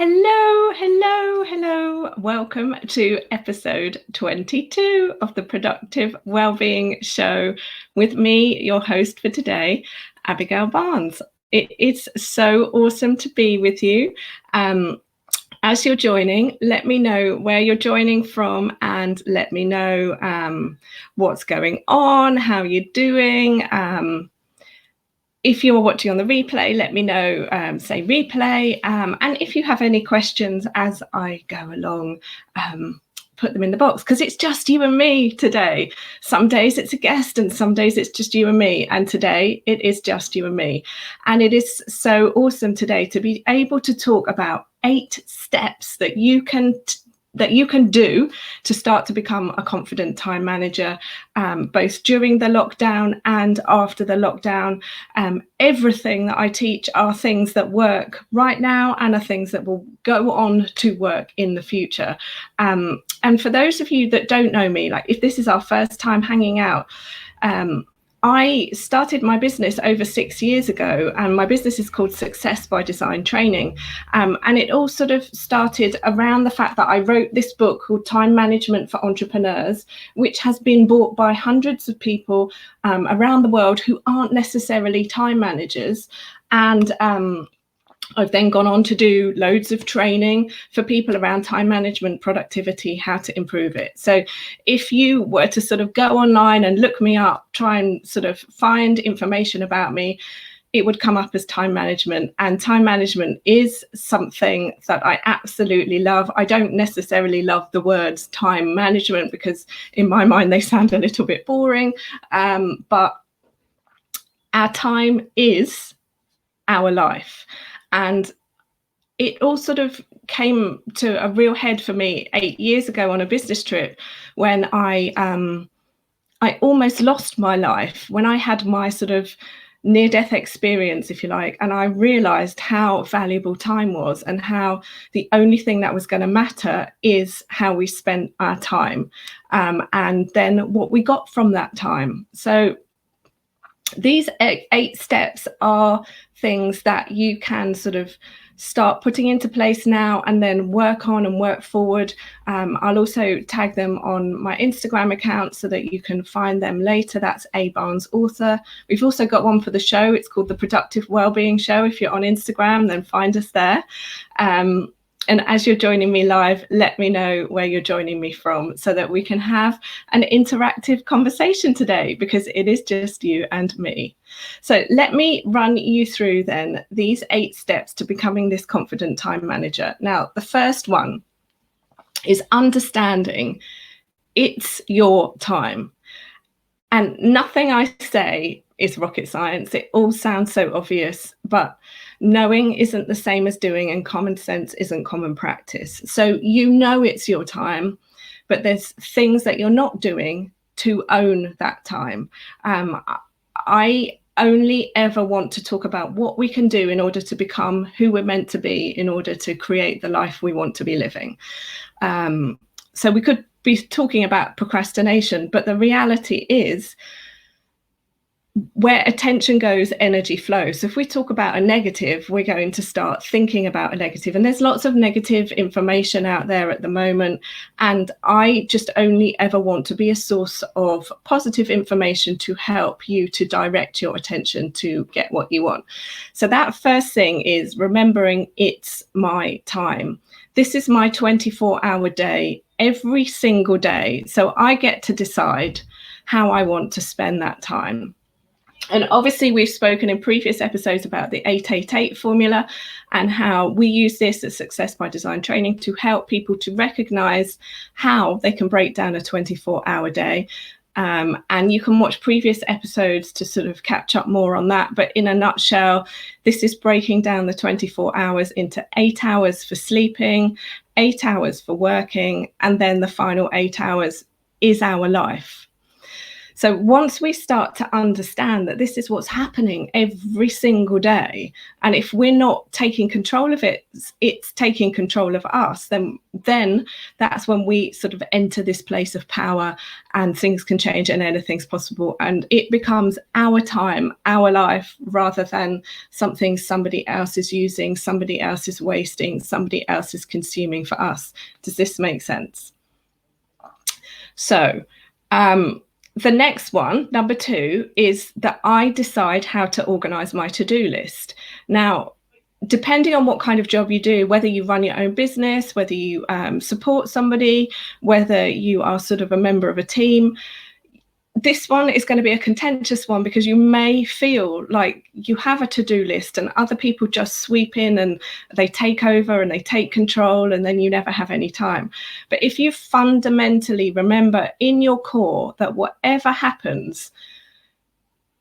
Hello, hello, hello. Welcome to episode 22 of the Productive Wellbeing Show with me, your host for today, Abigail Barnes. It is so awesome to be with you. As you're joining, let me know where you're joining from and let me know what's going on, how you're doing. If you're watching on the replay, let me know, say replay. And if you have any questions as I go along, put them in the box, because it's just you and me today. Some days it's a guest and some days it's just you and me. And today it is just you and me. And it is so awesome today to be able to talk about 8 steps that you can do to start to become a confident time manager, both during the lockdown and after the lockdown. Everything that I teach are things that work right now and are things that will go on to work in the future. And for those of you that don't know me, like if this is our first time hanging out, I started my business over 6 years ago, and my business is called Success by Design Training. And it all sort of started around the fact that I wrote this book called Time Management for Entrepreneurs, which has been bought by hundreds of people around the world who aren't necessarily time managers. And I've then gone on to do loads of training for people around time management, productivity, how to improve it. So if you were to sort of go online and look me up, try and sort of find information about me, it would come up as time management. And time management is something that I absolutely love. I don't necessarily love the words time management because in my mind they sound a little bit boring, but our time is our life. And it all sort of came to a real head for me 8 years ago on a business trip when I almost lost my life, when I had my sort of near-death experience, if you like, and I realized how valuable time was and how the only thing that was going to matter is how we spent our time, and then what we got from that time. So these 8 steps are things that you can sort of start putting into place now and then work on and work forward. I'll also tag them on my Instagram account so that you can find them later. That's A Barnes Author. We've also got one for the show. It's called the Productive Wellbeing Show. If you're on Instagram, then find us there. And as you're joining me live, let me know where you're joining me from so that we can have an interactive conversation today, because it is just you and me. So let me run you through then these 8 steps to becoming this confident time manager. Now, the first one is understanding it's your time. And nothing I say is rocket science. It all sounds so obvious, but knowing isn't the same as doing, and common sense isn't common practice. So you know it's your time, but there's things that you're not doing to own that time. I only ever want to talk about what we can do in order to become who we're meant to be, in order to create the life we want to be living. So we could be talking about procrastination, but the reality is where attention goes, energy flows. So if we talk about a negative, we're going to start thinking about a negative. And there's lots of negative information out there at the moment. And I just only ever want to be a source of positive information to help you to direct your attention to get what you want. So that first thing is remembering it's my time. This is my 24-hour day every single day. So I get to decide how I want to spend that time. And obviously, we've spoken in previous episodes about the 888 formula and how we use this at Success by Design Training to help people to recognize how they can break down a 24-hour day. And you can watch previous episodes to sort of catch up more on that. But in a nutshell, this is breaking down the 24 hours into 8 hours for sleeping, 8 hours for working, and then the final 8 hours is our life. So once we start to understand that this is what's happening every single day, and if we're not taking control of it, it's taking control of us, then that's when we sort of enter this place of power, and things can change and anything's possible. And it becomes our time, our life, rather than something somebody else is using, somebody else is wasting, somebody else is consuming for us. Does this make sense? So, the next one, number 2, is that I decide how to organize my to-do list. Now, depending on what kind of job you do, whether you run your own business, whether you support somebody, whether you are sort of a member of a team, this one is going to be a contentious one, because you may feel like you have a to-do list and other people just sweep in and they take over and they take control, and then you never have any time. But if you fundamentally remember in your core that whatever happens,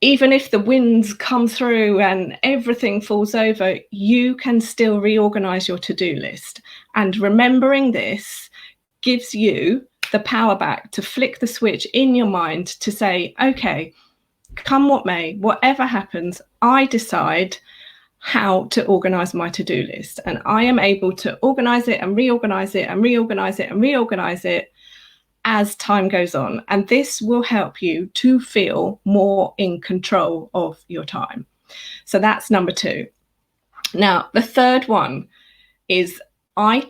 even if the winds come through and everything falls over, you can still reorganize your to-do list. And remembering this gives you the power back to flick the switch in your mind to say, okay, come what may, whatever happens, I decide how to organize my to-do list. And I am able to organize it and reorganize it and reorganize it and reorganize it as time goes on. And this will help you to feel more in control of your time. So that's number 2. Now, the third one is I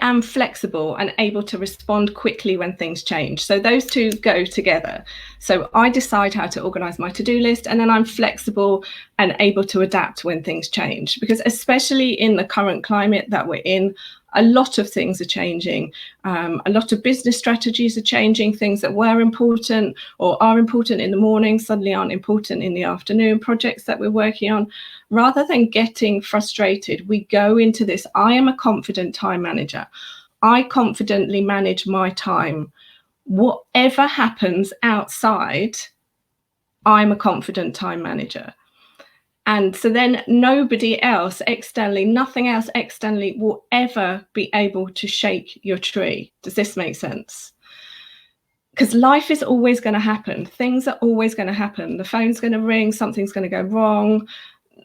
am flexible and able to respond quickly when things change. So those two go together. So I decide how to organize my to-do list, and then I'm flexible and able to adapt when things change. Because especially in the current climate that we're in, a lot of things are changing. A lot of business strategies are changing. Things that were important or are important in the morning suddenly aren't important in the afternoon. Projects that we're working on, rather than getting frustrated, we go into this. I am a confident time manager. I confidently manage my time. Whatever happens outside, I'm a confident time manager. And so then nobody else externally, nothing else externally will ever be able to shake your tree. Does this make sense? Because life is always going to happen. Things are always going to happen. The phone's going to ring, something's going to go wrong.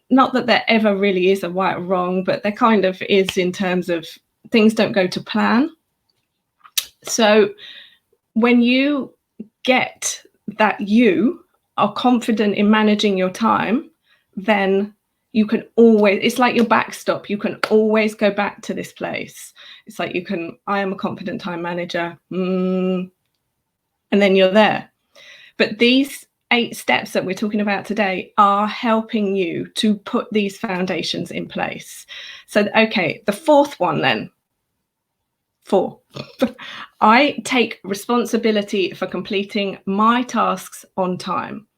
Not that there ever really is a right or wrong, but there kind of is in terms of things don't go to plan. So when you get that you are confident in managing your time, then you can always, it's like your backstop. You can always go back to this place. It's like I am a confident time manager, and then you're there. But these 8 steps that we're talking about today are helping you to put these foundations in place. So, okay, the 4th one then. 4. I take responsibility for completing my tasks on time.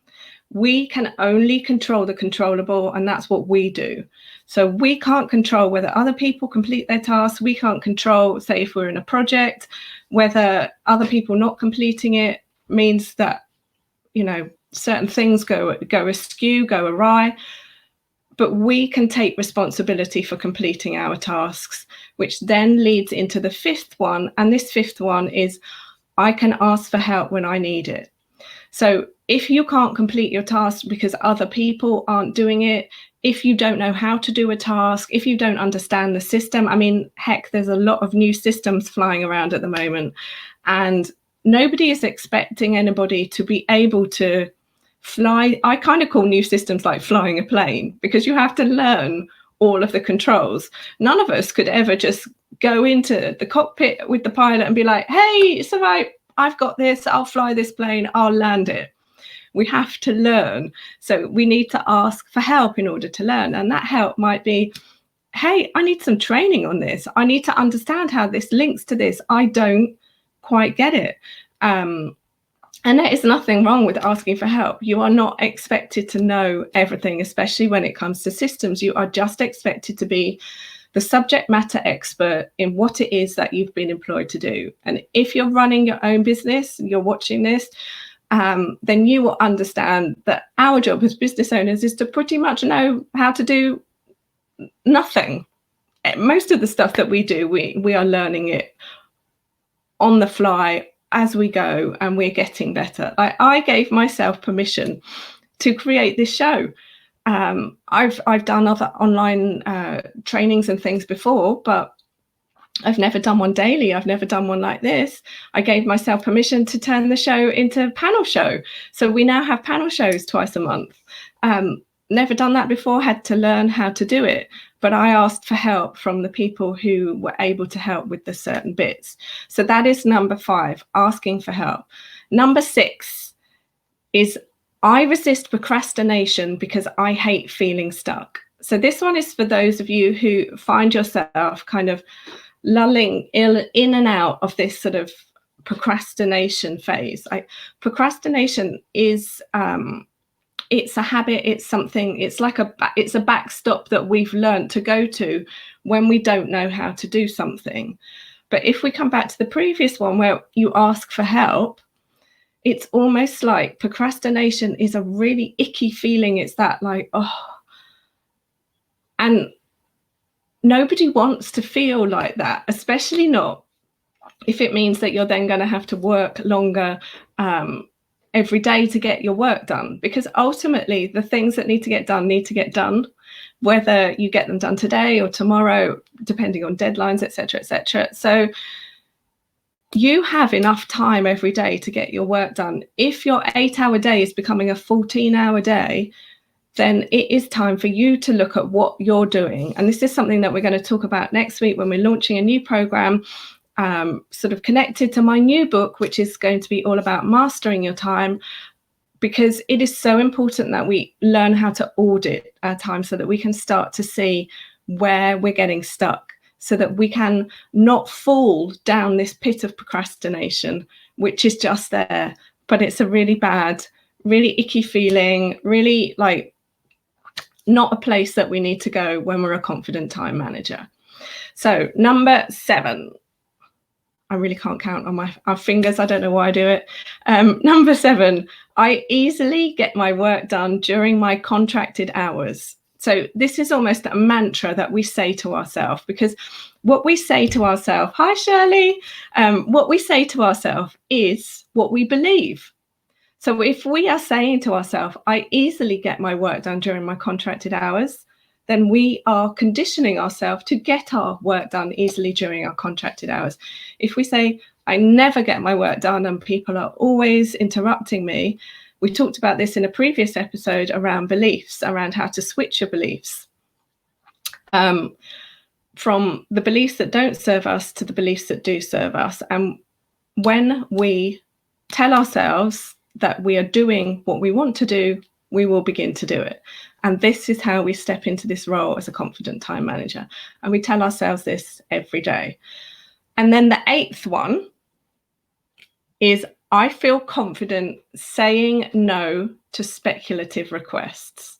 We can only control the controllable, and that's what we do. So we can't control whether other people complete their tasks. We can't control, say, if we're in a project, whether other people not completing it means that, certain things go askew, go awry. But we can take responsibility for completing our tasks, which then leads into the 5th one. And this 5th one is I can ask for help when I need it. So if you can't complete your task because other people aren't doing it, if you don't know how to do a task, if you don't understand the system, I mean, heck, there's a lot of new systems flying around at the moment, and nobody is expecting anybody to be able to fly. I kind of call new systems like flying a plane, because you have to learn all of the controls. None of us could ever just go into the cockpit with the pilot and be like, hey, it's all right, I've got this, I'll fly this plane, I'll land it. We have to learn. So we need to ask for help in order to learn. And that help might be, hey, I need some training on this. I need to understand how this links to this. I don't quite get it. And there is nothing wrong with asking for help. You are not expected to know everything, especially when it comes to systems. You are just expected to be the subject matter expert in what it is that you've been employed to do. And if you're running your own business and you're watching this, then you will understand that our job as business owners is to pretty much know how to do nothing. Most of the stuff that we do, we are learning it on the fly, as we go and we're getting better. I gave myself permission to create this show. I've done other online trainings and things before, but I've never done one daily. I've never done one like this. I gave myself permission to turn the show into a panel show. So we now have panel shows twice a month. Never done that before, had to learn how to do it. But I asked for help from the people who were able to help with the certain bits. So that is number 5, asking for help. Number 6 is I resist procrastination because I hate feeling stuck. So this one is for those of you who find yourself kind of lulling in and out of this sort of procrastination phase. Procrastination is it's a habit, it's something, it's a backstop that we've learned to go to when we don't know how to do something. But if we come back to the previous one where you ask for help, it's almost like procrastination is a really icky feeling. It's that like, oh, and nobody wants to feel like that, especially not if it means that you're then going to have to work longer every day to get your work done, because ultimately the things that need to get done, whether you get them done today or tomorrow, depending on deadlines, etc., etc. So you have enough time every day to get your work done. If your 8-hour day is becoming a 14-hour day, then it is time for you to look at what you're doing. And this is something that we're going to talk about next week when we're launching a new program, sort of connected to my new book, which is going to be all about mastering your time, because it is so important that we learn how to audit our time so that we can start to see where we're getting stuck, so that we can not fall down this pit of procrastination, which is just there, but it's a really bad, really icky feeling, really like not a place that we need to go when we're a confident time manager. So number 7, I really can't count on our fingers. I don't know why I do it. Number 7, I easily get my work done during my contracted hours. So this is almost a mantra that we say to ourselves, because what we say to ourselves, hi Shirley, what we say to ourselves is what we believe. So if we are saying to ourselves, I easily get my work done during my contracted hours, then we are conditioning ourselves to get our work done easily during our contracted hours. If we say, I never get my work done and people are always interrupting me, we talked about this in a previous episode around beliefs, around how to switch your beliefs from the beliefs that don't serve us to the beliefs that do serve us. And when we tell ourselves that we are doing what we want to do, we will begin to do it. And this is how we step into this role as a confident time manager. And we tell ourselves this every day. And then the 8th one is I feel confident saying no to speculative requests.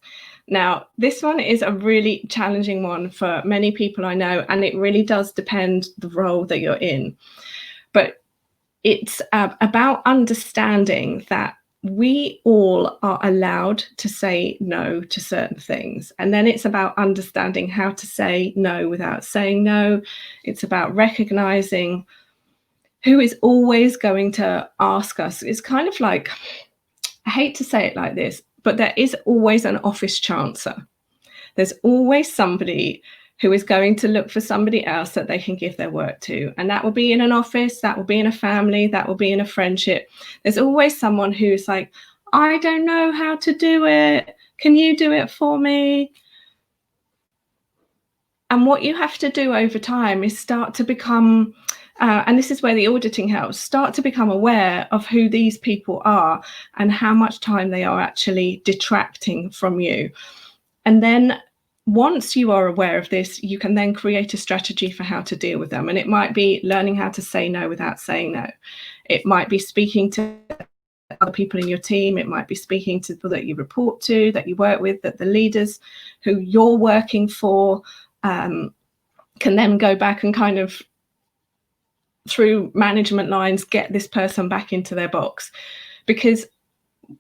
Now, this one is a really challenging one for many people I know, and it really does depend the role that you're in. But it's about understanding that we all are allowed to say no to certain things. And then it's about understanding how to say no without saying no. It's about recognizing who is always going to ask us. It's kind of like, I hate to say it like this, but there is always an office chancer. There's always somebody who is going to look for somebody else that they can give their work to. And that will be in an office, that will be in a family, that will be in a friendship. There's always someone who's like, I don't know how to do it. Can you do it for me? And what you have to do over time is start to become, and this is where the auditing helps, start to become aware of who these people are and how much time they are actually detracting from you. And then once you are aware of this, you can then create a strategy for how to deal with them. And it might be learning how to say no without saying no. It might be speaking to other people in your team. It might be speaking to people that you report to, that you work with, that the leaders who you're working for can then go back and kind of through management lines, get this person back into their box. Because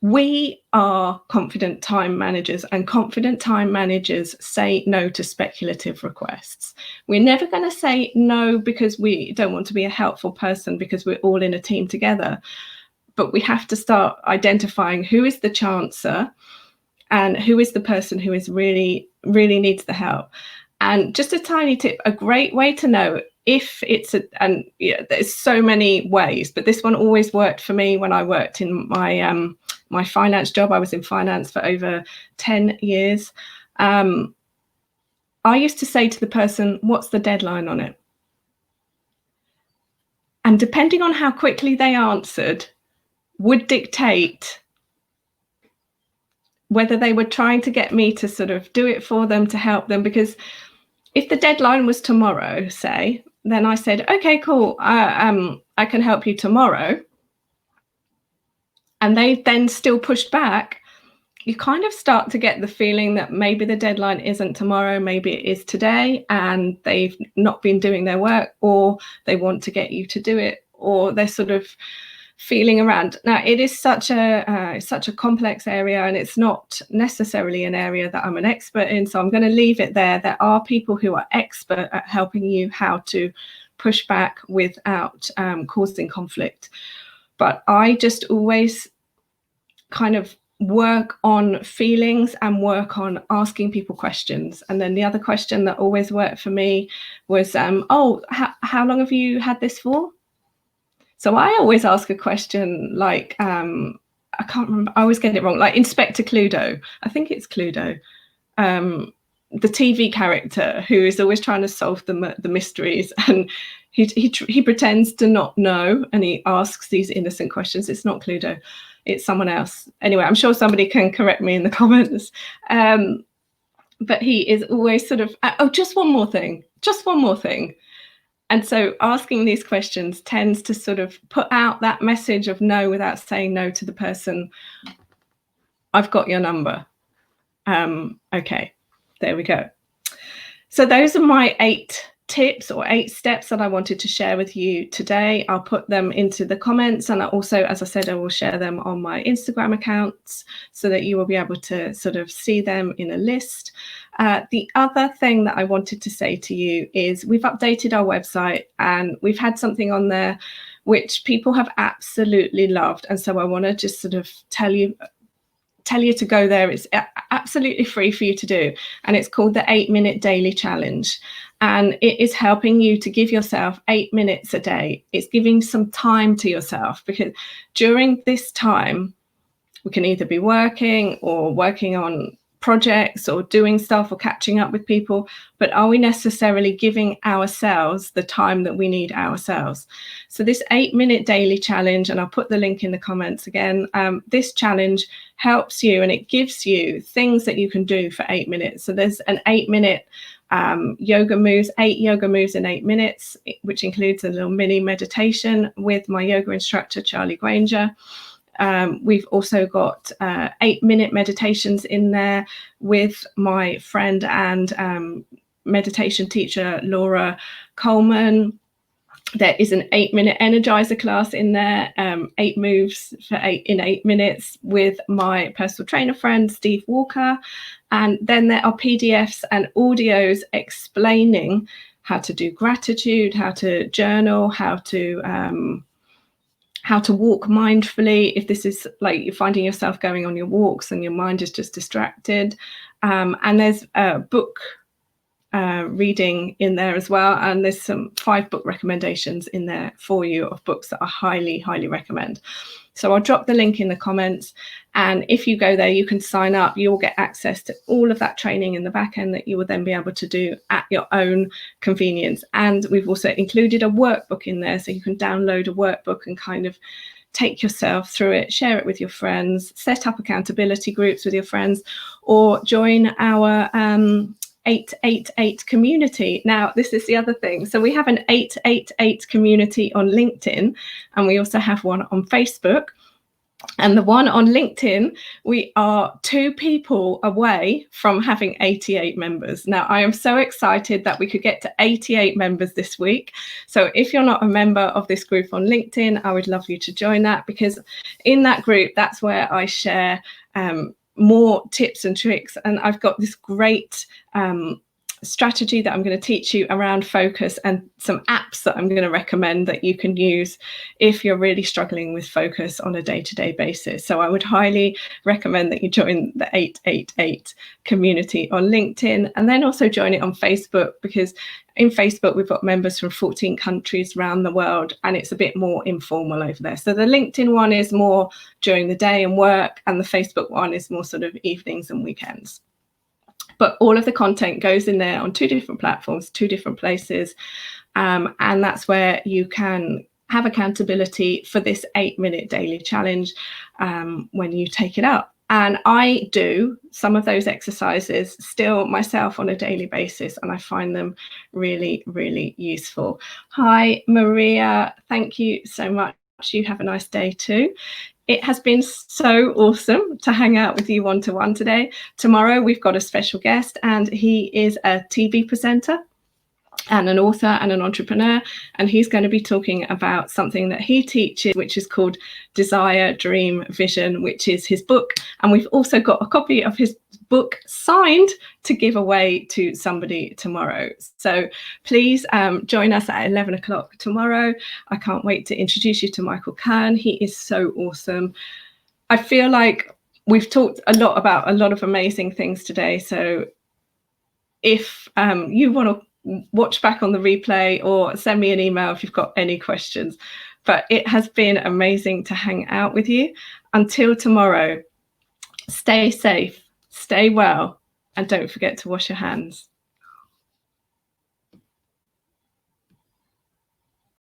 We are confident time managers, and confident time managers say no to speculative requests. We're never going to say no because we don't want to be a helpful person, because we're all in a team together. But we have to start identifying who is the chancer and who is the person who is really needs the help. And just a tiny tip, a great way to know if it's there's so many ways, but this one always worked for me when I worked in my finance job. I was in finance for over 10 years. I used to say to the person, "What's the deadline on it?" And depending on how quickly they answered would dictate whether they were trying to get me to sort of do it for them, to help them. Because if the deadline was tomorrow, say, then I said, "Okay, cool, I can help you tomorrow," and they then still pushed back, you kind of start to get the feeling that maybe the deadline isn't tomorrow, maybe it is today, and they've not been doing their work, or they want to get you to do it, or they're sort of feeling around. Now, it is such a complex area, and it's not necessarily an area that I'm an expert in, so I'm going to leave it there. There are people who are expert at helping you how to push back without causing conflict. But I just always kind of work on feelings and work on asking people questions. And then the other question that always worked for me was, how long have you had this for? So I always ask a question like, I can't remember, I always get it wrong, like Inspector Cluedo. I think it's Cluedo, the TV character who is always trying to solve the mysteries, and he pretends to not know, and he asks these innocent questions. It's not Cluedo, it's someone else. Anyway, I'm sure somebody can correct me in the comments. But he is always sort of, just one more thing. And so asking these questions tends to sort of put out that message of no without saying no to the person. I've got your number. Okay, there we go. So those are my 8 tips or 8 steps that I wanted to share with you today. I'll put them into the comments, and I also, as I said, I will share them on my Instagram accounts so that you will be able to sort of see them in a list. The other thing that I wanted to say to you is we've updated our website, and we've had something on there which people have absolutely loved. And so I want to just sort of tell you to go there. It's absolutely free for you to do. And it's called the 8-Minute Daily Challenge. And it is helping you to give yourself 8 minutes a day. It's giving some time to yourself, because during this time, we can either be working or working on projects or doing stuff or catching up with people, but are we necessarily giving ourselves the time that we need ourselves? So this 8-minute daily challenge, and I'll put the link in the comments again, this challenge helps you, and it gives you things that you can do for 8 minutes. So there's an 8-minute yoga moves, 8 yoga moves in 8 minutes, which includes a little mini meditation with my yoga instructor, Charlie Granger. We've also got 8-minute meditations in there with my friend and meditation teacher, Laura Coleman. There is an 8-minute energizer class in there, 8 moves in 8 minutes with my personal trainer friend, Steve Walker. And then there are PDFs and audios explaining how to do gratitude, how to journal, how to walk mindfully if this is like you're finding yourself going on your walks and your mind is just distracted. And there's a book reading in there as well, and there's some 5 book recommendations in there for you of books that I highly recommend. So I'll drop the link in the comments, and if you go there, you can sign up. You'll get access to all of that training in the back end that you will then be able to do at your own convenience. And we've also included a workbook in there, so you can download a workbook and kind of take yourself through it, share it with your friends, set up accountability groups with your friends, or join our 888 community. Now, this is the other thing. So we have an 888 community on LinkedIn, and we also have one on Facebook. And the one on LinkedIn, we are 2 people away from having 88 members. Now, I am so excited that we could get to 88 members this week. So if you're not a member of this group on LinkedIn, I would love you to join that, because in that group, that's where I share more tips and tricks. And I've got this great strategy that I'm going to teach you around focus, and some apps that I'm going to recommend that you can use if you're really struggling with focus on a day-to-day basis. So I would highly recommend that you join the 888 community on LinkedIn, and then also join it on Facebook, because in Facebook we've got members from 14 countries around the world, and it's a bit more informal over there. So the LinkedIn one is more during the day and work, and the Facebook one is more sort of evenings and weekends. But all of the content goes in there on 2 different platforms, 2 different places. And that's where you can have accountability for this 8-minute daily challenge when you take it up. And I do some of those exercises still myself on a daily basis, and I find them really, really useful. Hi, Maria. Thank you so much. You have a nice day too. It has been so awesome to hang out with you one-to-one today. Tomorrow, we've got a special guest, and he is a TV presenter and an author and an entrepreneur, and he's going to be talking about something that he teaches, which is called Desire, Dream, Vision, which is his book. And we've also got a copy of his book signed to give away to somebody tomorrow. So please join us at 11 o'clock tomorrow. I can't wait to introduce you to Michael Kern. He is so awesome. I feel like we've talked a lot about a lot of amazing things today. So if you want to watch back on the replay, or send me an email if you've got any questions. But it has been amazing to hang out with you. Until tomorrow, stay safe, stay well, and don't forget to wash your hands.